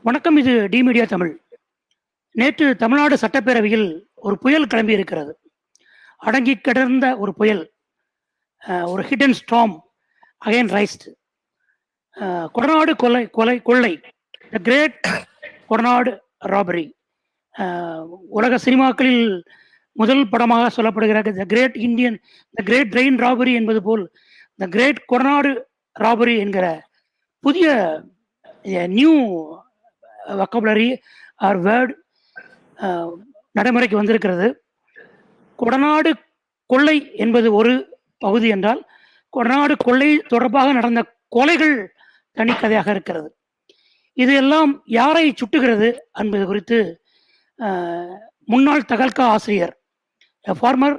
வணக்கம். இது D media Tamil. நேற்று தமிழ்நாடு சட்டப்பேரவையில் ஒரு புயல் கிளம்பி இருக்கிறது. அடங்கி கிடந்த ஒரு புயல், ஒரு hidden storm again raised. Kodanad கொள்ளை, த கிரேட் கொடநாடு ராபரி. உலக சினிமாக்களில் முதல் படமாக சொல்லப்படுகிற த கிரேட் ரெயின் ராபரி என்பது போல் த கிரேட் கொடநாடு ராபரி என்கிற புதிய நியூ வொக்காபுலரி ஆர் வேர்ட் நடைமுறைக்கு வந்திருக்கிறது. கொடநாடு கொள்ளை என்பது ஒரு பகுதி என்றால், கொடநாடு கொள்ளை தொடர்பாக நடந்த கொலைகள் தனிக்கதையாக இருக்கிறது. இது எல்லாம் யாரை சுட்டுகிறது என்பது குறித்து முன்னாள் தகல்கா ஆசிரியர், former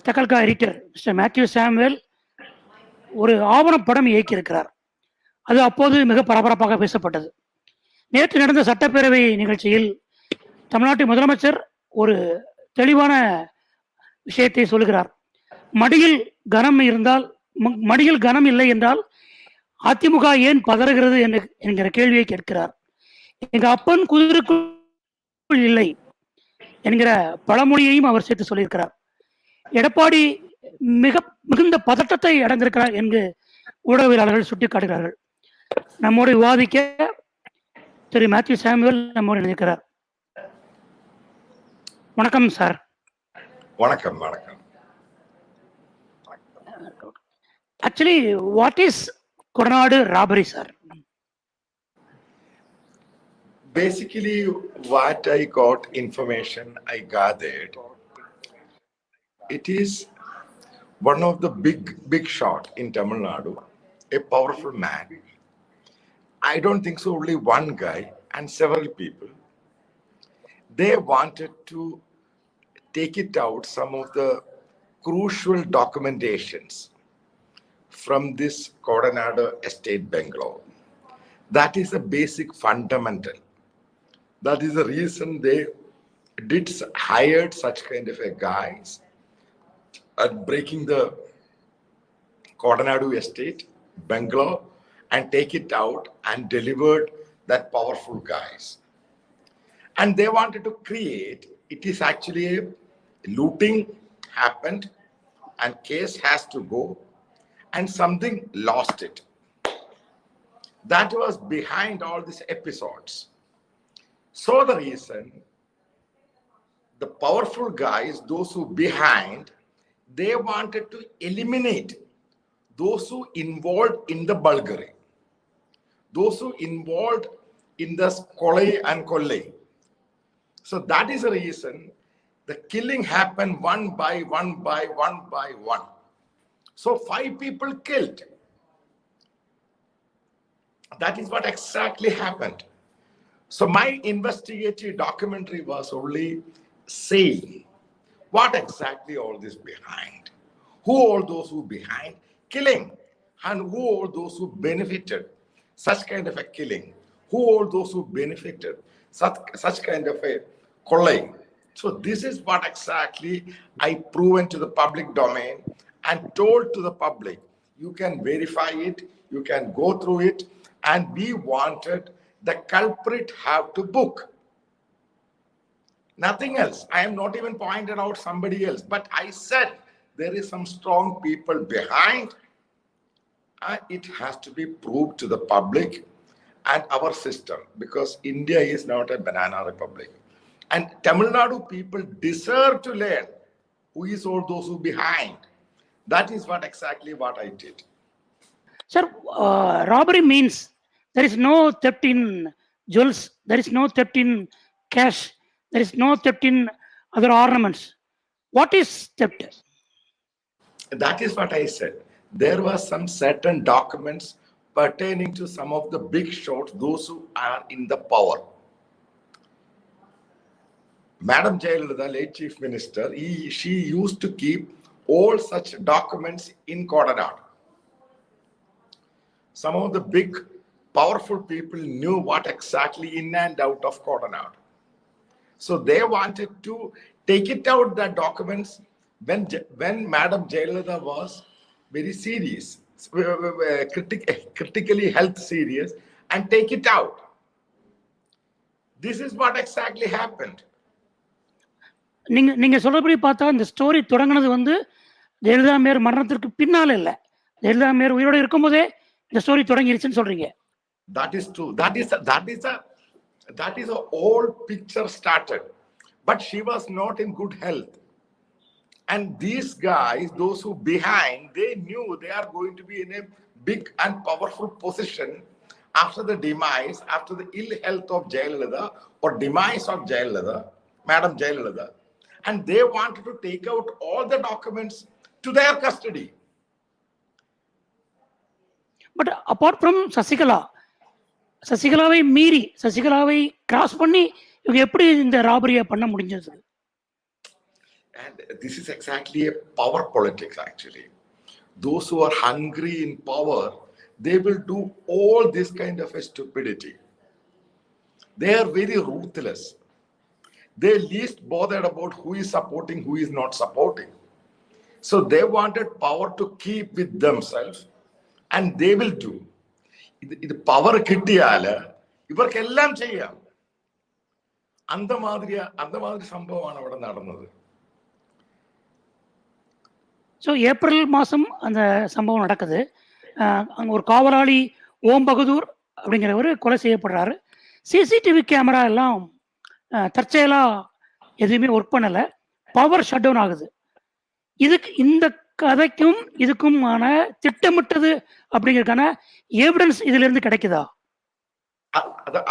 Tehelka editor mister Mathew Samuel ஒரு ஆவணப்படம் இயக்கியிருக்கிறார். அது அப்போது மிக பரபரப்பாக பேசப்பட்டது. நேற்று நடந்த சட்டப்பேரவை நிகழ்ச்சியில் தமிழ்நாட்டு முதலமைச்சர் ஒரு தெளிவான விஷயத்தை சொல்கிறார். மடியில் கனம் இல்லை என்றால் அதிமுக ஏன் பதறுகிறது என்கிற கேள்வியை கேட்கிறார். எங்க அப்பன் குதிரைக்குள் இல்லை என்கிற பழமொழியையும் அவர் சேர்த்து சொல்லியிருக்கிறார். எடப்பாடி மிகுந்த பதட்டத்தை அடைந்திருக்கிறார் என்று ஊடகவியலாளர்கள் சுட்டிக்காட்டுகிறார்கள். நம்மோடு விவாதிக்க திரு மேத்யூ சாமுவேல் நம்மோடு இணைந்திருக்கிறார். வணக்கம் சார். வணக்கம். Actually, what is Kodanadu robbery, sir? Basically, what I got information I gathered, it is one of the big shot in Tamil Nadu, a powerful man. I don't think so, only one guy and several people. They wanted to take it out, some of the crucial documentations from this Kodanadu estate Bangalore. That is a basic fundamental. That is the reason they hired such kind of a guys at breaking the Kodanadu estate, Bangalore, and take it out and delivered that powerful guys. And they wanted to create, it is actually a looting happened and case has to go and something lost it. That was behind all these episodes. So the reason, the powerful guys, those who behind, they wanted to eliminate those who involved in the bulgari, those who involved in the kolai and kollai. So that is the reason the killing happened one by one. So 5 people killed. That is what exactly happened. So my investigative documentary was only saying what exactly all this behind. Who all those who behind killing and who all those who benefited such kind of a killing. Who all those who benefited such kind of a kollai. So this is what exactly I proven to the public domain and told to the public. You can verify it, you can go through it, and we wanted the culprit have to book. Nothing else. I am not even pointed out somebody else, but I said there is some strong people behind. It has to be proved to the public and our system, because India is not a banana republic. And Tamil Nadu people deserve to learn who is all those who behind. That is exactly what I did. Sir, robbery means there is no theft in jewels, there is no theft in cash, there is no theft in other ornaments. What is theft? That is what I said. There were some certain documents pertaining to some of the big shots, those who are in the power. Madam Jayalalitha, late Chief Minister, she used to keep all such documents in Kodanadu. Some of the big, powerful people knew what exactly in and out of Kodanadu. So they wanted to take it out, the documents, when Madam Jayalalitha was very serious, critically health serious, and take it out. This is what exactly happened. நீங்க சொல்றபடி பார்த்தா இந்த story தொடங்கினது வந்து Jayalalithaa mayor மரணத்திற்கு பின்னால இல்ல, Jayalalithaa mayor உயிரோடு இருக்கும்போதே இந்த ஸ்டோரி தொடங்கிருச்சுன்னு சொல்றீங்க. That is true. That is a old picture started, but she was not in good health. And these guys, those who behind, they knew they are going to be in a big and powerful position after the demise, after the ill health of Jayalalitha or demise of Jayalalitha, Madam Jayalalitha. And they wanted to take out all the documents to their custody. But apart from சசிகலாவை மீறி, சசிகலாவை cross பண்ணி இவங்க எப்படி இந்த ராபரியை பண்ண முடிஞ்சது? And this is exactly a power politics actually. Those who are hungry in power, they will do all this kind of a stupidity. They are very ruthless. They least bothered about who is supporting, who is not supporting. So they wanted power to keep with themselves, and they will do. ഇത് power കിട്ടിയാല് ഇവർക്കെല്ലാം ചെയ്യാം. അന്തമാതിരി സംഭവമാണ് അവിടെ നടന്നത്. So April மாதம் அந்த சம்பவம் நடக்குது. அங்கே ஒரு காவலாளி ஓம் பகதூர் அப்படிங்கிறவர் கொலை செய்யப்படுறாரு. சிசிடிவி கேமரா எல்லாம் தற்செயலாக எதுவுமே ஒர்க் பண்ணலை, பவர் ஷட் டவுன் ஆகுது. இதுக்கு இந்த கதைக்கும் இதுக்குமான திட்டமிட்டது அப்படிங்கிறதுக்கான எவிடன்ஸ் இதுல இருந்து கிடைக்குதா?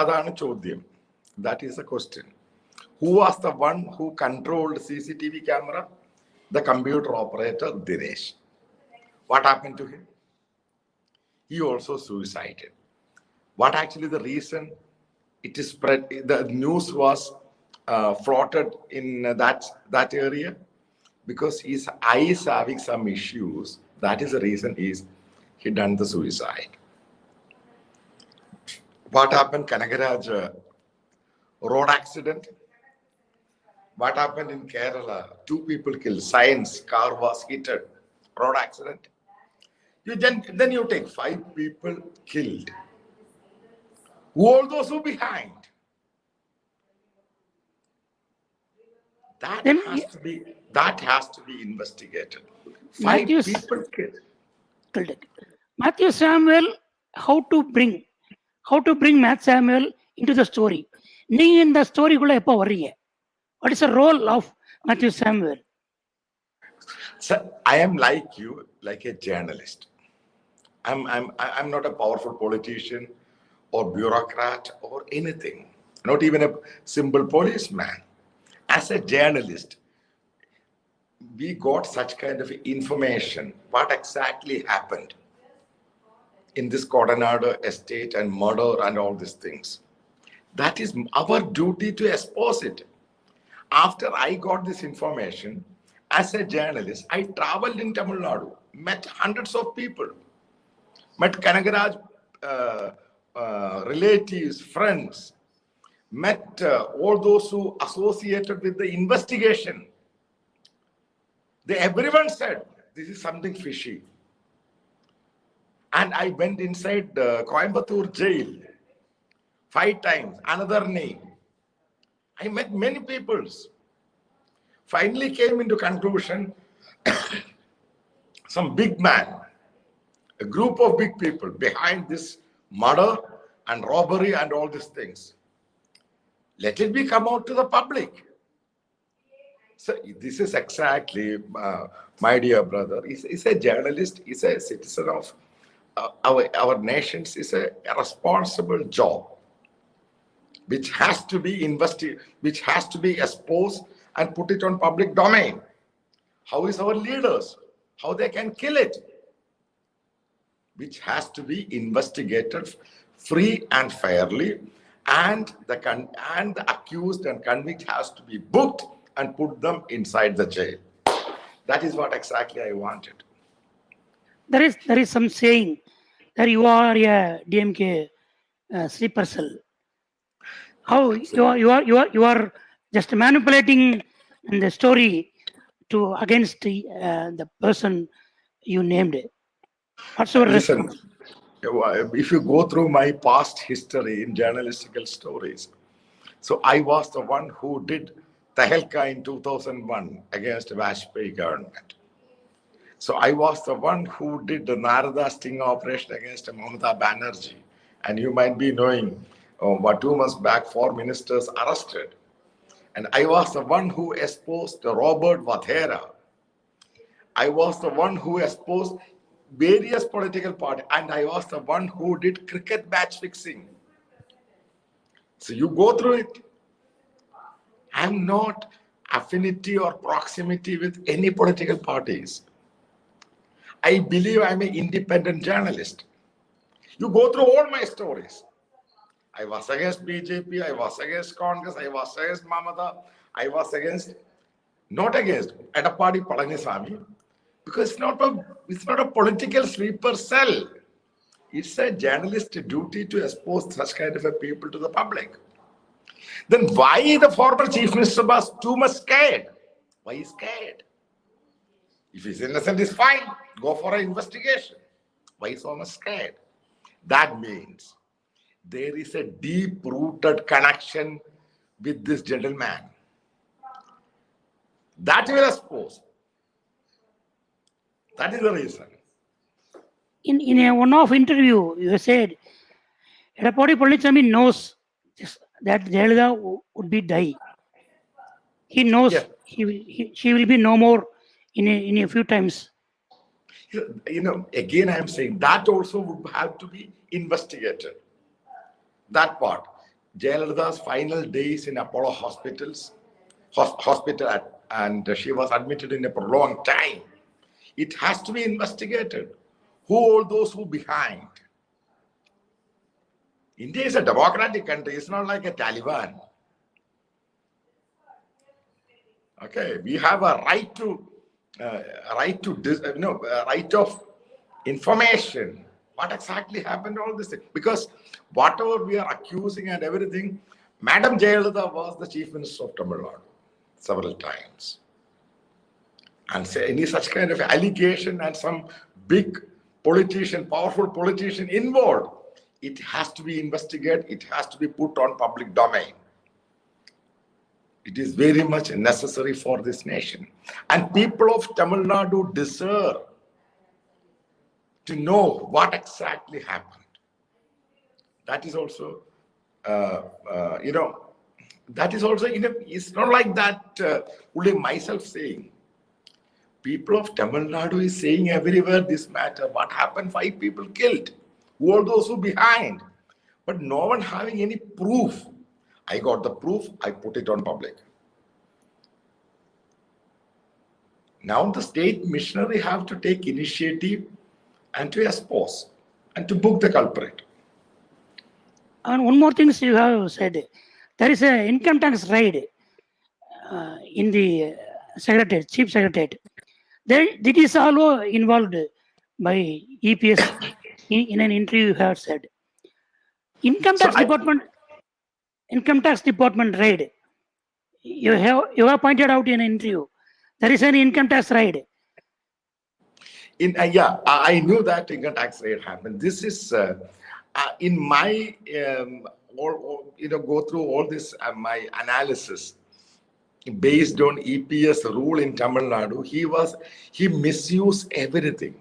அതാണ് ചോദ്യം. That is the question. Who was the one who controlled CCTV camera? The computer operator Dinesh. What happened to him? He also suicided. What actually the reason? It is spread. The news was floated in that area because his eyes having some issues. That is the reason he done the suicide. What happened Kanagaraj road accident? What happened in Kerala? 2 people killed. Science car was hit. Road accident. Then you take 5 people killed. All those who behind. That has to be investigated. 5 people killed. Matthew Samuel, how to bring Matthew Samuel into the story? நீங்க இந்த ஸ்டோரிக்குள்ள எப்போ வர்றீங்க? What is the role of Matthew Samuel? So I am like you, like a journalist. I'm not a powerful politician or bureaucrat or anything. Not even a simple policeman. As a journalist, we got such kind of information. What exactly happened in this Coronado estate and murder and all these things? That is our duty to expose it. After I got this information, as a journalist, I traveled in Tamil Nadu, met hundreds of people, met Kanagaraj relatives, friends, met all those who associated with the investigation. Everyone said, this is something fishy. And I went inside Coimbatore jail 5 times, another name. I met many people. Finally came into conclusion, some big man, a group of big people behind this murder and robbery and all these things. Let it be come out to the public. So this is exactly, my dear brother, is a journalist, is a citizen of our nations, is a responsible job, which has to be investigated, which has to be exposed and put it on public domain. How is our leaders? How they can kill it? Which has to be investigated free and fairly, and the accused and convict has to be booked and put them inside the jail. That is what exactly I wanted. There is some saying that you are a DMK sleeper cell. How you are just manipulating the story to against the person you named. What's your response? If you go through my past history in journalistical stories, So I was the one who did Tehelka in 2001 against Vajpayee government. So I was the one who did the Narada sting operation against Mamata Banerjee. And you might be knowing, what 2 months back, 4 ministers arrested. And I was the one who exposed Robert Vadhera. I was the one who exposed various political parties. And I was the one who did cricket match fixing. So you go through it. I'm not affinity or proximity with any political parties. I believe I'm an independent journalist. You go through all my stories. I was against BJP, I was against Congress, I was against Mamata, I was not against Edappadi Palaniswamy, because it's not a political sleeper cell. It's a journalist duty to expose such kind of a people to the public. Then why the former chief minister was too much scared? Why is scared? If he's innocent, it's fine. Go for an investigation. Why so much scared? That means there is a deep-rooted connection with this gentleman. That will expose. That is the reason. In a one-off interview, you said Edappadi Palaniswamy knows that Jayalalitha would be die. He knows she will be no more in a few times. Again, I am saying that also would have to be investigated. That part. Jayalalitha's final days in Apollo hospital, and she was admitted in a prolonged time. It has to be investigated. Who all those who behind? India is a democratic country. It's not like a Taliban. Okay, we have a right of information. What exactly happened? All this thing, because whatever we are accusing and everything, Madam Jayalalitha was the chief minister of Tamil Nadu several times, and say any such kind of allegation and some big politician, powerful politician involved, it has to be investigated. It has to be put on public domain. It is very much necessary for this nation. And people of Tamil Nadu deserve to know what exactly happened. That is also, it's not like that only myself saying. People of Tamil Nadu is saying everywhere this matter. What happened? 5 people killed. Who are those who behind? But no one having any proof. I got the proof, I put it on public. Now the state missionary have to take initiative and to expose and to book the culprit. And one more thing you have said, there is an income tax raid in the secretariat, chief secretariat. It is also involved by EPS in an interview you have said. Income tax department raid. You have pointed out in an interview. There is an income tax raid. I knew that income tax raid happened. This is in my go through all this my analysis based on EPS rule in Tamil Nadu. He misused everything.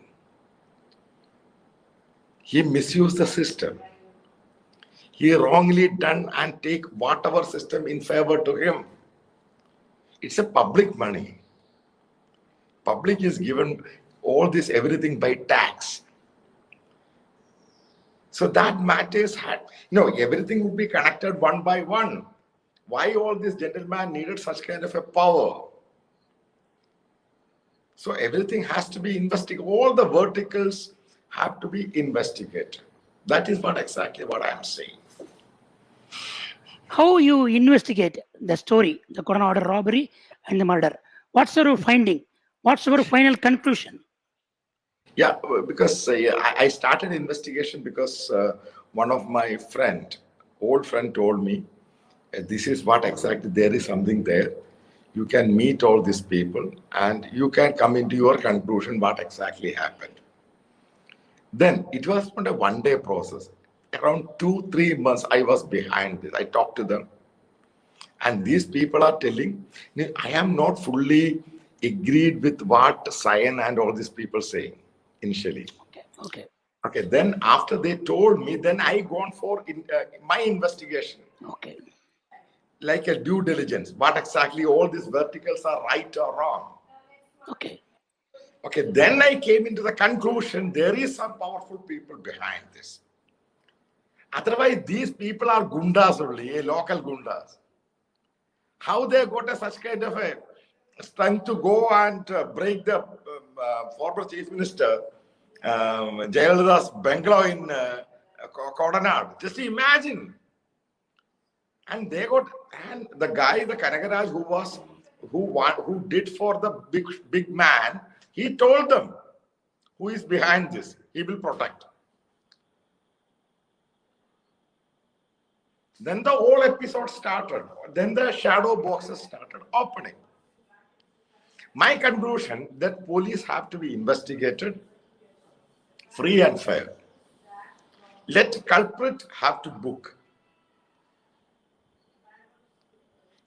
He misused the system. He wrongly done and take whatever system in favor to him. It's a public money. Public is given all this everything by tax. So that matters everything would be connected one by one. Why all this gentleman needed such kind of a power? So everything has to be investigated. All the verticals have to be investigated. That is exactly what I am saying. How you investigate the story, the Corona Order robbery and the murder? What's your finding? What's your final conclusion? Yeah, because I started investigation because one of my old friend told me, this is what exactly, there is something there. You can meet all these people and you can come into your conclusion what exactly happened. Then it was not a one-day process. Around 2-3 months I was behind this. I talked to them. And these people are telling, I am not fully agreed with what Sion and all these people saying initially. Okay. Okay, then after they told me, then I gone for my investigation. Okay. Like a due diligence. What exactly all these verticals are right or wrong. Okay. Okay, then I came into the conclusion there is some powerful people behind this. Otherwise, these people are gundas only, local gundas. How they got such kind of a strength to go and break the former chief minister Jayalalitha's bungalow in Kodanad? Just imagine. And they got, and the guy, the Kanagaraj, who did for the big man, he told them who is behind this. He will protect. Then the whole episode started. Then the shadow boxes started opening. My conclusion that police have to be investigated free and fair. Let culprit have to book.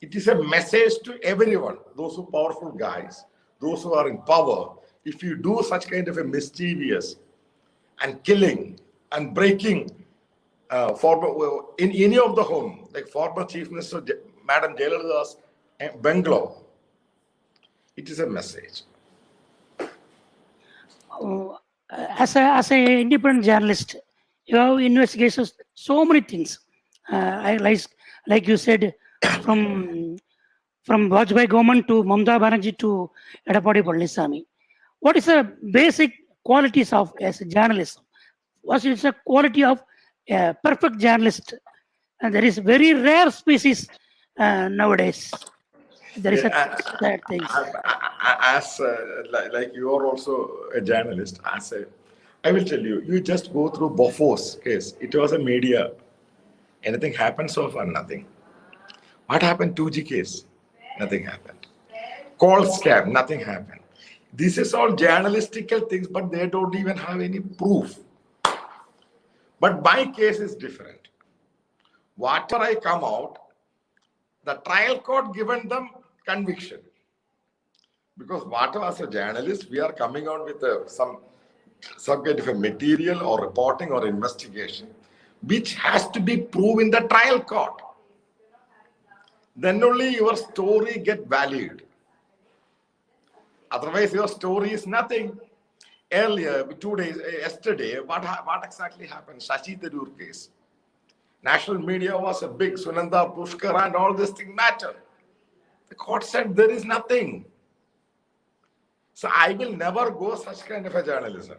It is a message to everyone, those who are powerful guys, those who are in power. If you do such kind of a mischievous and killing and breaking in any of the home, like former Chief Minister Madam Jayalalitha's bungalow, it is a message. As a independent journalist, you have investigations so many things. Like you said, from Vajpayee government to Mamata Banerjee to Edappadi Palaniswamy. What is the basic qualities of as a journalist? What is the quality of a perfect journalist? And there is very rare species nowadays. There is that things. As like you are also a journalist, I will tell you, you just go through Bofors case. It was a media. Anything happened so far? Nothing. What happened 2G case? Nothing happened. Call scam, nothing happened. This is all journalistical things, but they don't even have any proof. But my case is different. Whatever I come out, the trial court given them conviction. Because whatever as a journalist, we are coming out with some kind of a material or reporting or investigation, which has to be proved in the trial court. Then only your story get valued. Otherwise, your story is nothing. Earlier, yesterday, what exactly happened? Shashi Tharoor case. National media was a big Sunanda Pushkar and all this thing matter. The court said there is nothing. So I will never go such kind of a journalism.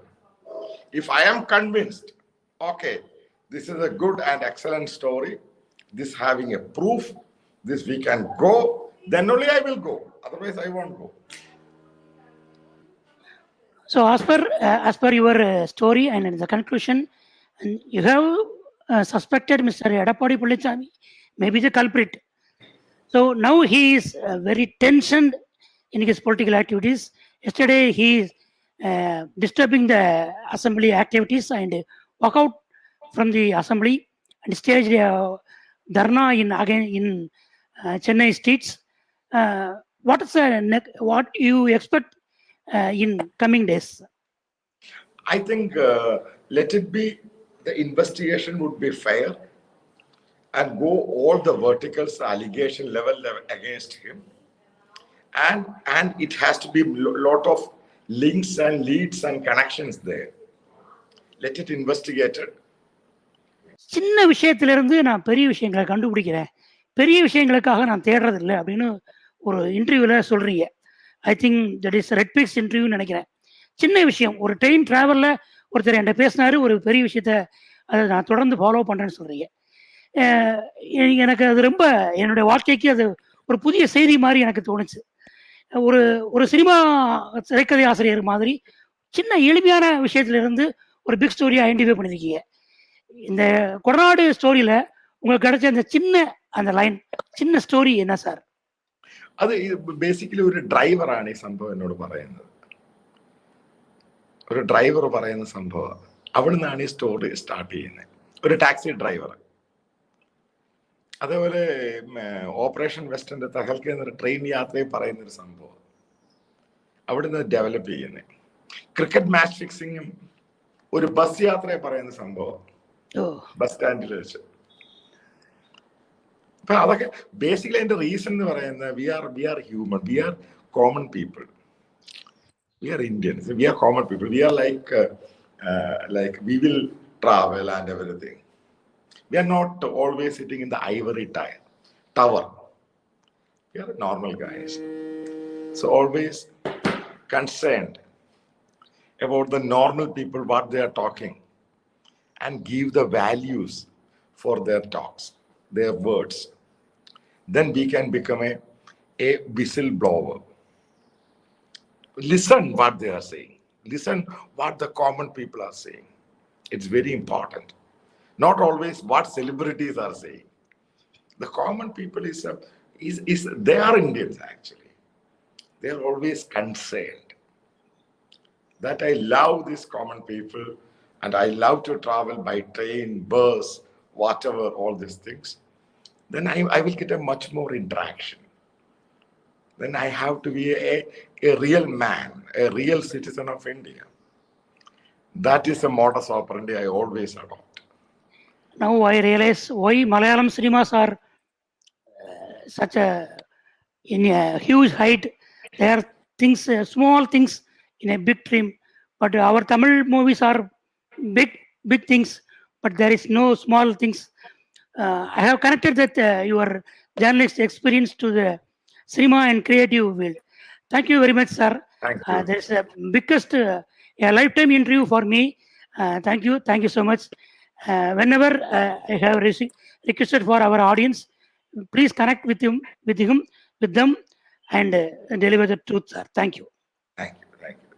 If I am convinced, okay, this is a good and excellent story, this having a proof, this we can go, then only I will go. Otherwise, I won't go. So as per your story and the conclusion, and you have suspected Mr. Edappadi Palaniswamy may be the culprit. So now he is very tensioned in his political activities. Yesterday he is disturbing the assembly activities and walk out from the assembly and staged dharna in Chennai streets. What you expect in coming days? I think let it be, the investigation would be fair and go all the verticals, allegation level against him. And it has to be a lot of links and leads and connections there. Let it investigated. சின்ன விஷயத்திலிருந்து நான் பெரிய விஷயங்களை கண்டுபிடிக்கிறேன், பெரிய விஷயங்களுக்காக நான் தேடுறதில்லை அப்படின்னு ஒரு இன்டர்வியூவில் சொல்கிறீங்க. I think that is Red Pix இன்டர்வியூன்னு நினைக்கிறேன். சின்ன விஷயம், ஒரு ட்ரெயின் ட்ராவலில் ஒருத்தர் என்கிட்ட பேசினாரு, ஒரு பெரிய விஷயத்த அதை நான் தொடர்ந்து ஃபாலோ பண்ணுறேன்னு சொல்கிறீங்க. எனக்கு அது ரொம்ப என்னுடைய வாழ்க்கைக்கு அது ஒரு புதிய செய்தி மாதிரி எனக்கு தோணுச்சு. ஒரு சினிமா திரைக்கதை ஆசிரியர் மாதிரி சின்ன எளிமையான விஷயத்திலிருந்து ஒரு பிக் ஸ்டோரியை ஐடென்டிஃபை பண்ணியிருக்கீங்க. இந்த கொடநாடு ஸ்டோரியில உங்களுக்கு கிடைச்ச அந்த அந்த லைன், சின்ன ஸ்டோரி என்ன சார்? അത് ബേസിക്കലി ഒരു ഡ്രൈവറാണ് ഈ സംഭവം എന്നോട് പറയുന്നത്. ഒരു ഡ്രൈവർ പറയുന്ന സംഭവം, അവിടുന്നാണ് ഈ സ്റ്റോറി സ്റ്റാർട്ട് ചെയ്യുന്നത്. ഒരു ടാക്സി ഡ്രൈവർ. അതേപോലെ ഓപ്പറേഷൻ വെസ്റ്റിന്റെ തകൽക്കുന്ന ട്രെയിൻ യാത്രയിൽ പറയുന്ന ഒരു സംഭവം അവിടുന്ന് ഡെവലപ്പ് ചെയ്യുന്നത്. ക്രിക്കറ്റ് മാച്ച് ഫിക്സിങ്ങും ഒരു ബസ് യാത്രയെ പറയുന്ന സംഭവം ബസ് സ്റ്റാൻഡിൽ വെച്ച്. അപ്പൊ അതൊക്കെ ബേസിക്കലി അതിന്റെ റീസൺ എന്ന് പറയുന്നത് we are human, we are common people, we are Indians, we are common people, we are like we will travel and everything. We are not always sitting in the ivory tower. We are normal guys. So always concerned about the normal people, what they are talking, and give the values for their talks, their words. Then we can become a whistleblower. Listen what they are saying. Listen what the common people are saying. It's very important. Not always what celebrities are saying. The common people is they are Indians actually. They are always concerned. That I love these common people, and I love to travel by train, bus, whatever, all these things. Then I will get a much more interaction. Then I have to be a real man, a real citizen of India. That is the modus operandi I always adopt. Now I realize why Malayalam cinemas are such in a huge height. There are things, small things in a big dream. But our Tamil movies are big things, but there is no small things. I have connected that your journalist experience to the cinema and creative field. Thank you very much, sir. Thank you. That's the biggest, a lifetime interview for me. Thank you so much. Whenever I have requested for our audience, please connect with them, and deliver the truth, sir. Thank you. Thank you.